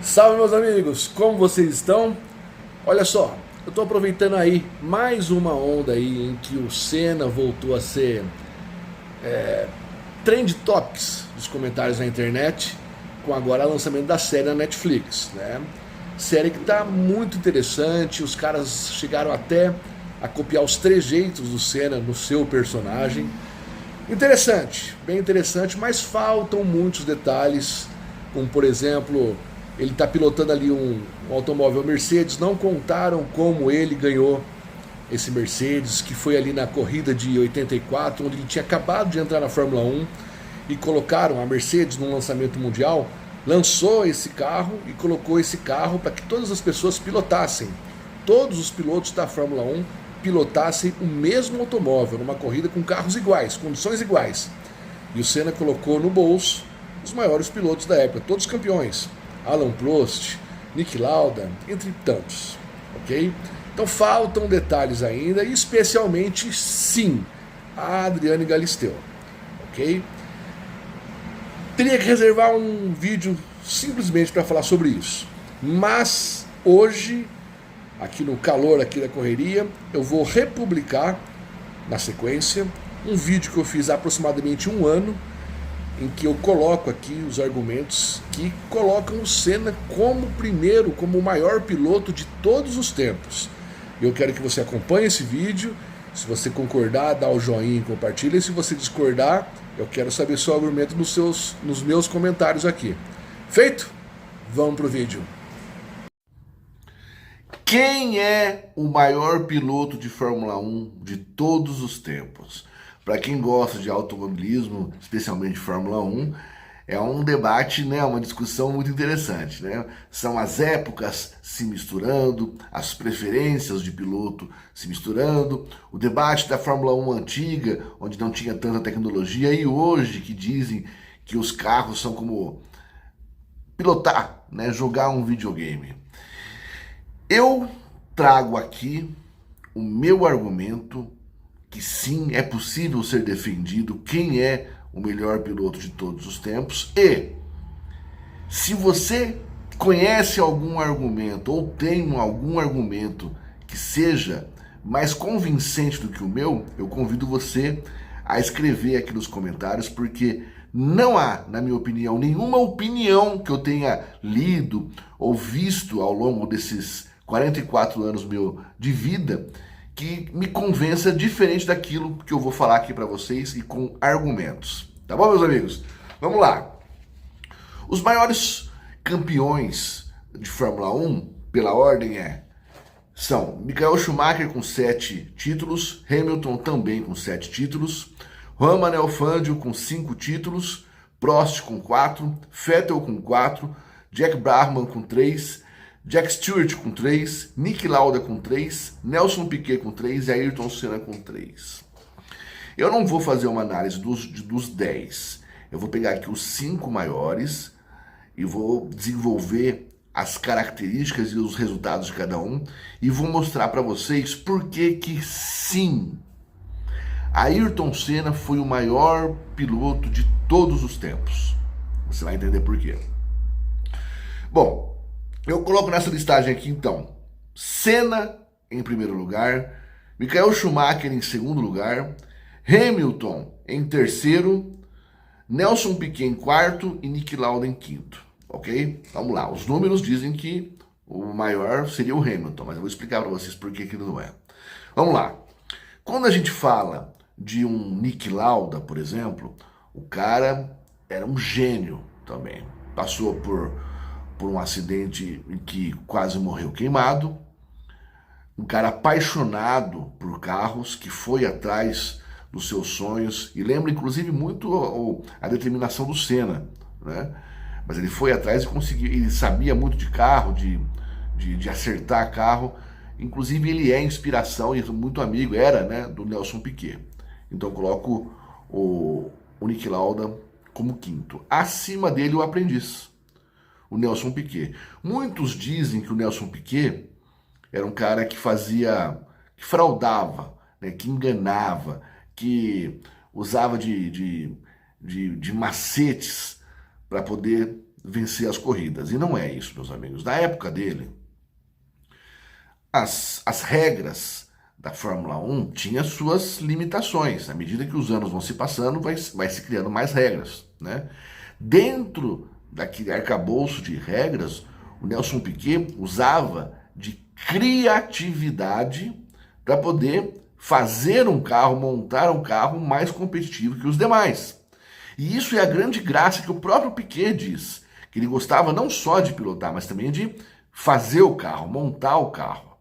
Salve, meus amigos, como vocês estão? Olha só, eu estou aproveitando aí mais uma onda aí em que o Senna voltou a ser trend topics dos comentários na internet, com agora o lançamento da série na Netflix, né? Série que está muito interessante, os caras chegaram até a copiar os trejeitos do Senna no seu personagem. Interessante, bem interessante, mas faltam muitos detalhes, como por exemplo, ele está pilotando ali um automóvel Mercedes, não contaram como ele ganhou esse Mercedes, que foi ali na corrida de 84, onde ele tinha acabado de entrar na Fórmula 1 e colocaram a Mercedes no lançamento mundial, lançou esse carro e colocou esse carro para que todas as pessoas pilotassem. Todos os pilotos da Fórmula 1 pilotassem o mesmo automóvel, numa corrida com carros iguais, condições iguais. E o Senna colocou no bolso os maiores pilotos da época, todos campeões. Alain Prost, Niki Lauda, entre tantos, ok? Então faltam detalhes ainda, e especialmente, sim, a Adriane Galisteu, ok? Teria que reservar um vídeo simplesmente para falar sobre isso, mas hoje, aqui no calor aqui da correria, eu vou republicar na sequência um vídeo que eu fiz há aproximadamente um ano, em que eu coloco aqui os argumentos que colocam o Senna como primeiro, como o maior piloto de todos os tempos. Eu quero que você acompanhe esse vídeo. Se você concordar, dá o joinha e compartilha. E se você discordar, eu quero saber seu argumento nos meus comentários aqui. Feito? Vamos pro vídeo. Quem é o maior piloto de Fórmula 1 de todos os tempos? Para quem gosta de automobilismo, especialmente Fórmula 1, é um debate, né, uma discussão muito interessante, né? São as épocas se misturando, as preferências de piloto se misturando, o debate da Fórmula 1 antiga, onde não tinha tanta tecnologia, e hoje que dizem que os carros são como pilotar, né, jogar um videogame. Eu trago aqui o meu argumento que sim, é possível ser defendido quem é o melhor piloto de todos os tempos. E se você conhece algum argumento ou tem algum argumento que seja mais convincente do que o meu, eu convido você a escrever aqui nos comentários, porque não há, na minha opinião, nenhuma opinião que eu tenha lido ou visto ao longo desses 44 anos meu de vida que me convença diferente daquilo que eu vou falar aqui para vocês e com argumentos. Tá bom, meus amigos? Vamos lá. Os maiores campeões de Fórmula 1, pela ordem, são Michael Schumacher com 7 títulos, Hamilton também com 7 títulos, Juan Manuel Fangio com 5 títulos, Prost com 4, Vettel com 4, Jack Brabham com 3, Jack Stewart com 3, Niki Lauda com 3, Nelson Piquet com 3 e Ayrton Senna com 3. Eu não vou fazer uma análise dos 10. Eu vou pegar aqui os 5 maiores e vou desenvolver as características e os resultados de cada um e vou mostrar para vocês por que sim, Ayrton Senna foi o maior piloto de todos os tempos. Você vai entender por quê. Bom, eu coloco nessa listagem aqui, então, Senna em primeiro lugar, Michael Schumacher em segundo lugar, Hamilton em terceiro, Nelson Piquet em quarto e Niki Lauda em quinto, ok? Vamos lá, os números dizem que o maior seria o Hamilton, mas eu vou explicar para vocês por que ele não é. Vamos lá, quando a gente fala de um Niki Lauda, por exemplo, o cara era um gênio também, passou por um acidente em que quase morreu queimado, um cara apaixonado por carros, que foi atrás dos seus sonhos, e lembra inclusive muito a determinação do Senna, né? Mas ele foi atrás e conseguiu, ele sabia muito de carro, de acertar carro, inclusive ele é inspiração e muito amigo, era, né, do Nelson Piquet. Então eu coloco o Niki Lauda como quinto. Acima dele o aprendiz, o Nelson Piquet. Muitos dizem que o Nelson Piquet era um cara que que fraudava, né, que enganava, que usava de macetes para poder vencer as corridas. E não é isso, meus amigos. Na época dele, as regras da Fórmula 1 tinham suas limitações. À medida que os anos vão se passando, vai se criando mais regras, né? Dentro daquele arcabouço de regras, o Nelson Piquet usava de criatividade para poder fazer um carro, montar um carro mais competitivo que os demais. E isso é a grande graça que o próprio Piquet diz, que ele gostava não só de pilotar, mas também de fazer o carro, montar o carro.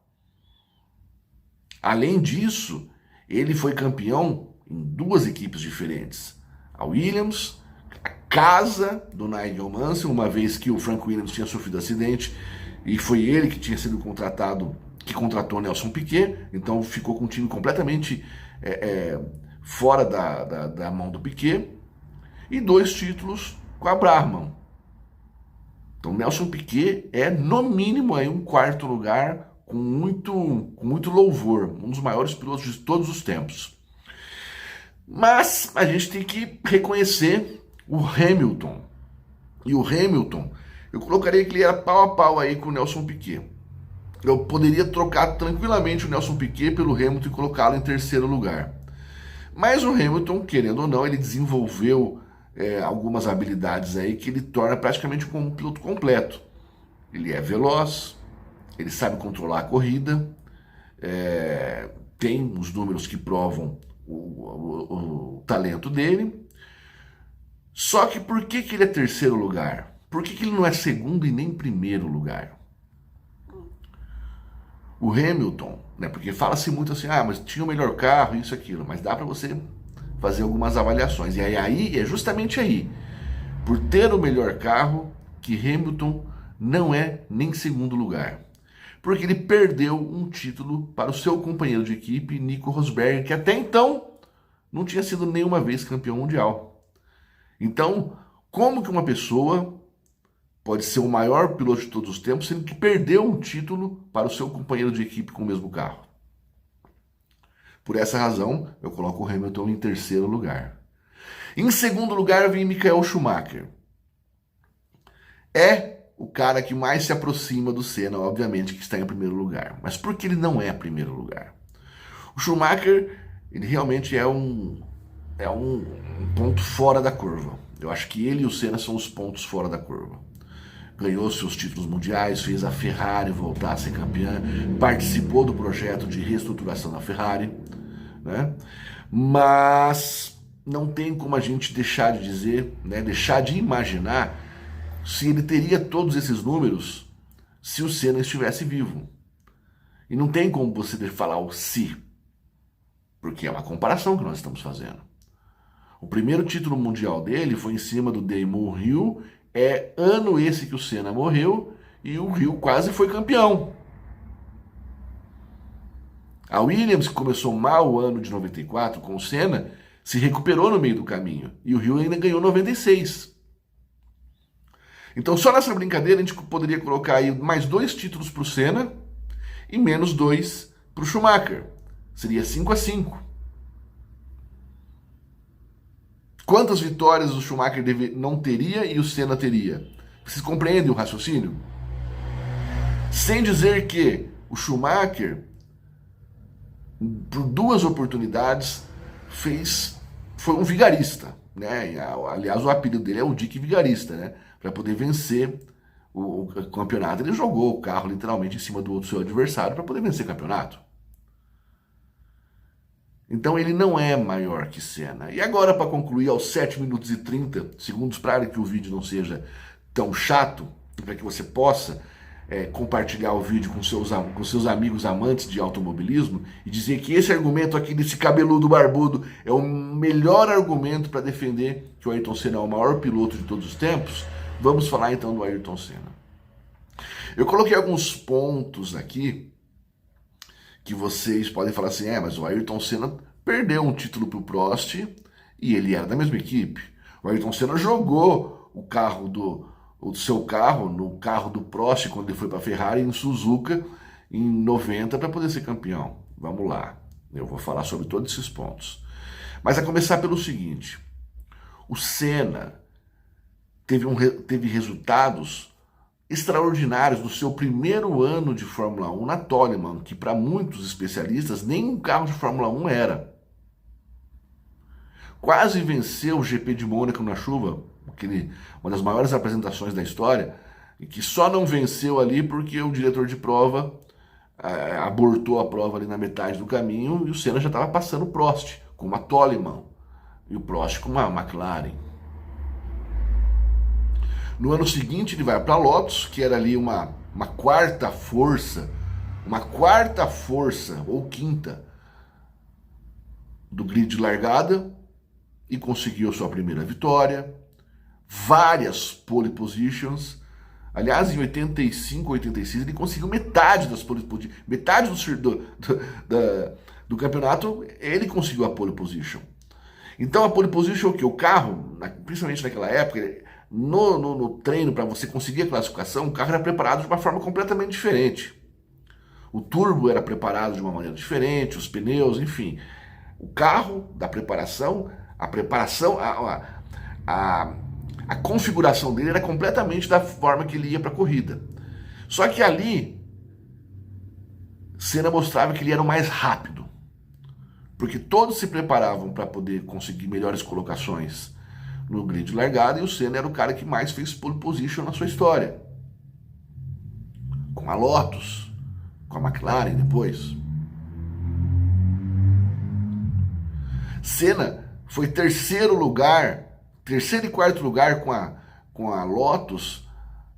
Além disso, ele foi campeão em duas equipes diferentes. A Williams, a casa do Nigel Mansell, uma vez que o Frank Williams tinha sofrido acidente, e foi ele que tinha sido contratado, que contratou o Nelson Piquet, então ficou com um time completamente fora da mão do Piquet, e 2 títulos com a Brabham. Então Nelson Piquet é, no mínimo, aí um 4º lugar com muito louvor, um dos maiores pilotos de todos os tempos. Mas a gente tem que reconhecer o Hamilton. E o Hamilton, eu colocaria que ele era pau a pau aí com o Nelson Piquet. Eu poderia trocar tranquilamente o Nelson Piquet pelo Hamilton e colocá-lo em 3º lugar. Mas o Hamilton, querendo ou não, ele desenvolveu algumas habilidades aí que ele torna praticamente um piloto completo. Ele é veloz, ele sabe controlar a corrida, tem os números que provam o talento dele. Só que por que ele é 3º lugar? Por que ele não é 2º e nem 1º lugar? O Hamilton, né? Porque fala-se muito assim, mas tinha o melhor carro, isso, aquilo, mas dá para você fazer algumas avaliações. E aí é justamente aí, por ter o melhor carro, que Hamilton não é nem 2º lugar. Porque ele perdeu um título para o seu companheiro de equipe, Nico Rosberg, que até então não tinha sido nenhuma vez campeão mundial. Então, como que uma pessoa pode ser o maior piloto de todos os tempos, sendo que perdeu um título para o seu companheiro de equipe com o mesmo carro? Por essa razão, eu coloco o Hamilton em 3º lugar. Em 2º lugar, vem Michael Schumacher. É o cara que mais se aproxima do Senna, obviamente, que está em 1º lugar. Mas por que ele não é 1º lugar? O Schumacher, ele realmente é um ponto fora da curva. Eu acho que ele e o Senna são os pontos fora da curva. Ganhou seus títulos mundiais, fez a Ferrari voltar a ser campeã, participou do projeto de reestruturação da Ferrari, né? Mas não tem como a gente deixar de dizer, né, deixar de imaginar se ele teria todos esses números se o Senna estivesse vivo. E não tem como você falar o se, porque é uma comparação que nós estamos fazendo. O primeiro título mundial dele foi em cima do Damon Hill, ano esse que o Senna morreu, e o Hill quase foi campeão. A Williams, que começou mal o ano de 94 com o Senna, se recuperou no meio do caminho, e o Hill ainda ganhou 96. Então, só nessa brincadeira, a gente poderia colocar aí mais 2 títulos para o Senna e menos 2 para o Schumacher. Seria 5-5. Quantas vitórias o Schumacher não teria e o Senna teria? Vocês compreendem o raciocínio? Sem dizer que o Schumacher, por 2 oportunidades, foi um vigarista, né? Aliás, o apelido dele é o Dick Vigarista, né? Para poder vencer o campeonato, ele jogou o carro literalmente em cima do seu adversário para poder vencer o campeonato. Então ele não é maior que Senna. E agora, para concluir, aos 7 minutos e 30 segundos, para que o vídeo não seja tão chato, para que você possa compartilhar o vídeo com seus amigos amantes de automobilismo e dizer que esse argumento aqui desse cabeludo barbudo é o melhor argumento para defender que o Ayrton Senna é o maior piloto de todos os tempos, vamos falar então do Ayrton Senna. Eu coloquei alguns pontos aqui que vocês podem falar assim, mas o Ayrton Senna perdeu um título para o Prost e ele era da mesma equipe. O Ayrton Senna jogou o seu carro no carro do Prost quando ele foi para a Ferrari em Suzuka em 90 para poder ser campeão. Vamos lá, eu vou falar sobre todos esses pontos. Mas a começar pelo seguinte, o Senna teve resultados extraordinários no seu primeiro ano de Fórmula 1 na Toleman, que para muitos especialistas nem um carro de Fórmula 1 era. Quase venceu o GP de Mônaco na chuva, uma das maiores apresentações da história, e que só não venceu ali porque o diretor de prova abortou a prova ali na metade do caminho e o Senna já estava passando o Prost com uma Toleman e o Prost com uma McLaren. No ano seguinte ele vai para a Lotus, que era ali uma quarta força ou quinta do grid de largada e conseguiu sua primeira vitória, várias pole positions. Aliás, em 85, 86, ele conseguiu metade das pole positions, metade do campeonato, ele conseguiu a pole position. Então a pole position é o que? O carro, principalmente naquela época, no treino, para você conseguir a classificação, o carro era preparado de uma forma completamente diferente. O turbo era preparado de uma maneira diferente, os pneus, enfim. O carro da preparação, a configuração dele era completamente da forma que ele ia para a corrida. Só que ali, Senna mostrava que ele era o mais rápido, porque todos se preparavam para poder conseguir melhores colocações no grid de largada e o Senna era o cara que mais fez pole position na sua história. Com a Lotus, com a McLaren depois. Senna foi terceiro e quarto lugar com a Lotus,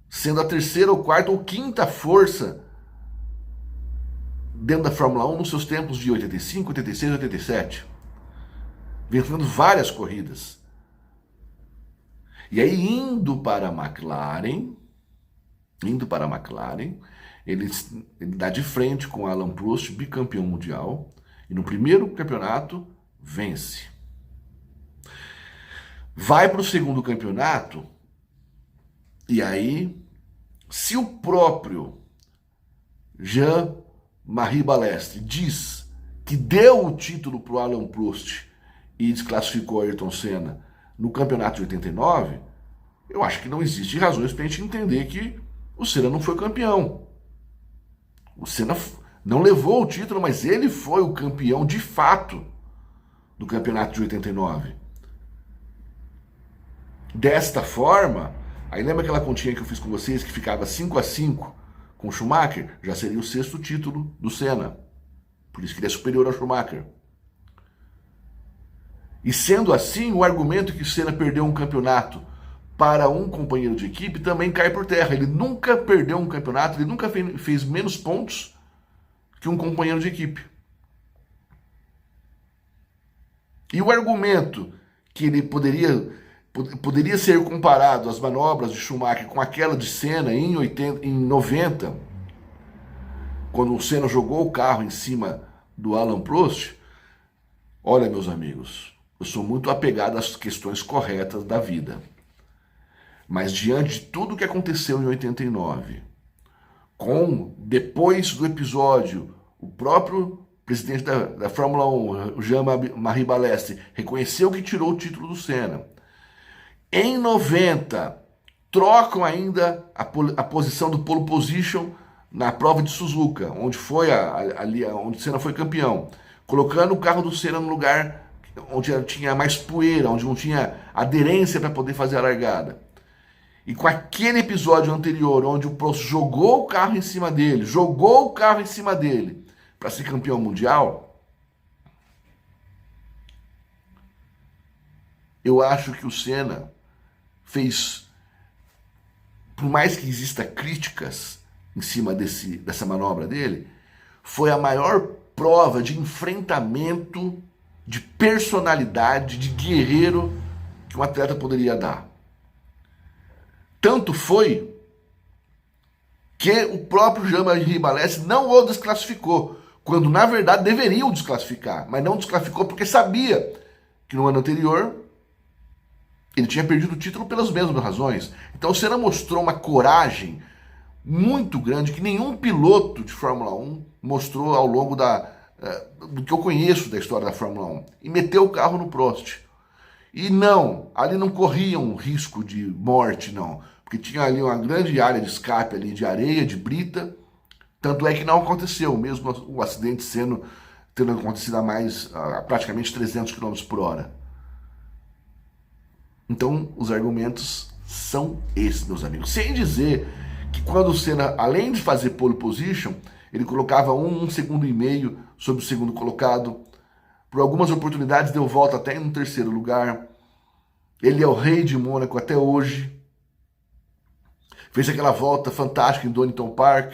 sendo a terceira ou quarta ou quinta força dentro da Fórmula 1 nos seus tempos de 85, 86, 87. Vencendo várias corridas. E aí, indo para a McLaren, ele dá de frente com Alan Prost, bicampeão mundial, e no primeiro campeonato vence. Vai para o segundo campeonato, e aí, se o próprio Jean-Marie Balestre diz que deu o título para o Alan Prost e desclassificou Ayrton Senna no campeonato de 89, eu acho que não existe razões para a gente entender que o Senna não foi campeão. O Senna não levou o título, mas ele foi o campeão de fato do campeonato de 89. Desta forma, aí lembra aquela continha que eu fiz com vocês que ficava 5-5 com o Schumacher? Já seria o sexto título do Senna. Por isso que ele é superior ao Schumacher. E sendo assim, o argumento que o Senna perdeu um campeonato para um companheiro de equipe também cai por terra. Ele nunca perdeu um campeonato, ele nunca fez menos pontos que um companheiro de equipe. E o argumento que ele poderia ser comparado às manobras de Schumacher com aquela de Senna em 90, quando o Senna jogou o carro em cima do Alan Prost. Olha, meus amigos, eu sou muito apegado às questões corretas da vida. Mas diante de tudo que aconteceu em 89, depois do episódio, o próprio presidente da Fórmula 1, o Jean-Marie Balestre, reconheceu que tirou o título do Senna. Em 90, trocam ainda a posição do pole position na prova de Suzuka, onde foi ali onde o Senna foi campeão, colocando o carro do Senna no lugar onde tinha mais poeira, onde não tinha aderência para poder fazer a largada. E com aquele episódio anterior, onde o Prost jogou o carro em cima dele para ser campeão mundial, eu acho que o Senna fez, por mais que exista críticas em cima dessa manobra dele, foi a maior prova de enfrentamento, de personalidade, de guerreiro que um atleta poderia dar. Tanto foi que o próprio Jean-Marie Balestre não o desclassificou, quando na verdade deveria o desclassificar, mas não desclassificou porque sabia que no ano anterior ele tinha perdido o título pelas mesmas razões. Então o Senna mostrou uma coragem muito grande que nenhum piloto de Fórmula 1 mostrou ao longo do que eu conheço da história da Fórmula 1. E meteu o carro no Prost. E não, ali não corria um risco de morte, não. Porque tinha ali uma grande área de escape ali de areia, de brita. Tanto é que não aconteceu, mesmo o acidente tendo acontecido a praticamente 300 km por hora. Então, os argumentos são esses, meus amigos. Sem dizer que quando o Senna, além de fazer pole position, ele colocava um segundo e meio sobre o segundo colocado. Por algumas oportunidades deu volta até no terceiro lugar. Ele é o rei de Mônaco até hoje. Fez aquela volta fantástica em Donington Park.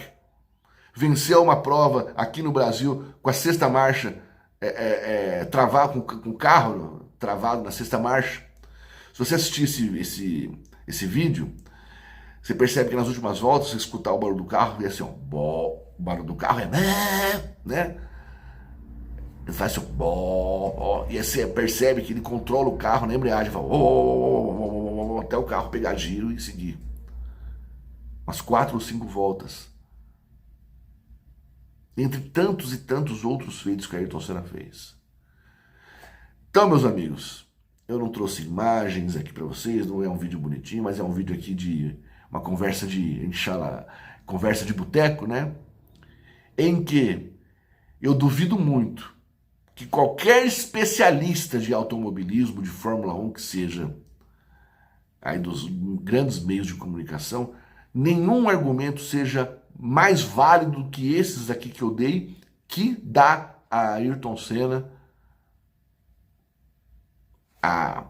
Venceu uma prova aqui no Brasil com a sexta marcha, travado, com o carro travado na sexta marcha. Se você assistir esse vídeo, você percebe que nas últimas voltas, você escutar o barulho do carro, e assim, ó, o barulho do carro né? Ele faz assim, e aí você percebe que ele controla o carro na embreagem, fala, até o carro pegar giro e seguir. Umas 4 ou 5 voltas. Entre tantos e tantos outros feitos que a Ayrton Senna fez. Então, meus amigos, eu não trouxe imagens aqui para vocês, não é um vídeo bonitinho, mas é um vídeo aqui de uma conversa conversa de boteco, né? Em que eu duvido muito que qualquer especialista de automobilismo, de Fórmula 1, que seja aí dos grandes meios de comunicação, nenhum argumento seja mais válido do que esses aqui que eu dei, que dá a Ayrton Senna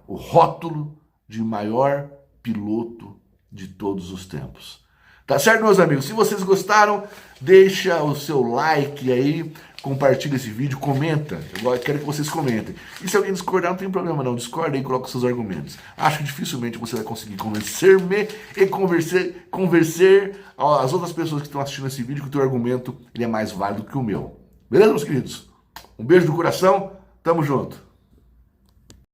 o rótulo de maior piloto de todos os tempos. Tá certo, meus amigos? Se vocês gostaram, deixa o seu like aí, compartilha esse vídeo, comenta. Eu quero que vocês comentem. E se alguém discordar, não tem problema não. Discorda e coloca os seus argumentos. Acho que dificilmente você vai conseguir convencer-me e convencer as outras pessoas que estão assistindo esse vídeo que o teu argumento ele é mais válido que o meu. Beleza, meus queridos? Um beijo do coração. Tamo junto.